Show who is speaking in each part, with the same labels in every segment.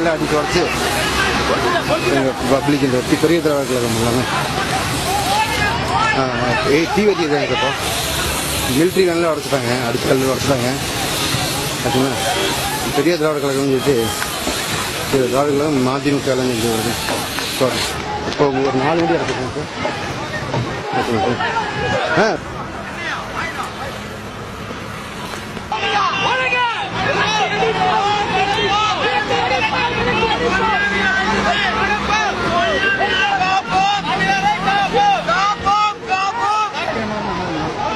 Speaker 1: எல்லாம் அடிச்சு உடச்சு பப்ளிக் இந்த பெரிய திராவிட கழகம் இல்லாமல் தீவெட்டி இப்போ மிலிட்ரி கண்ணில் உடச்சிட்டாங்க, அடிச்சு கல்லில் உடச்சிட்டாங்க. பார்த்தீங்கன்னா பெரிய திராவிட கழகம்னு சொல்லிட்டு திராவிட கழகம் மதிமுக வருது. இப்போ ஒரு 4 வண்டி இறக்குது.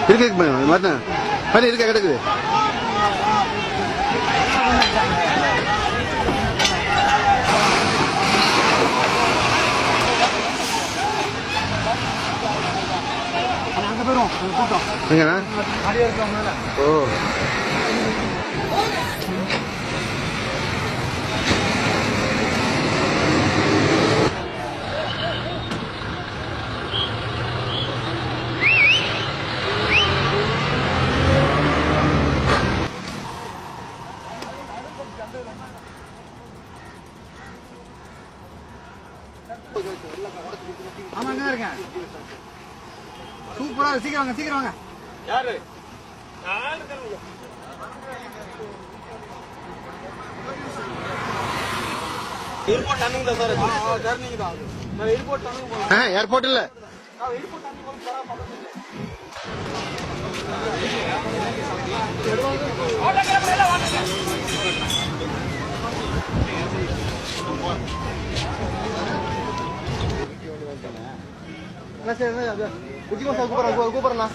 Speaker 1: இருக்கு மாட்டேன் பண்ணி இருக்க கிடக்குது. எங்கண்ணா? ஓ ஆமாங்க இருக்கேன். சூப்பரா சீக்கிரம் வாங்க, சீக்கிரம் வாங்க. யாரு ஏர்போர்ட் இல்ல கூப்பிடுறா.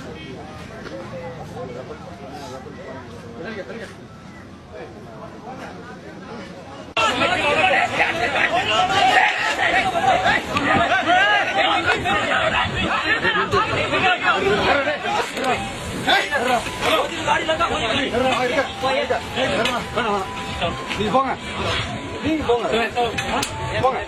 Speaker 1: நீங்க போங்க, நீங்க போங்க.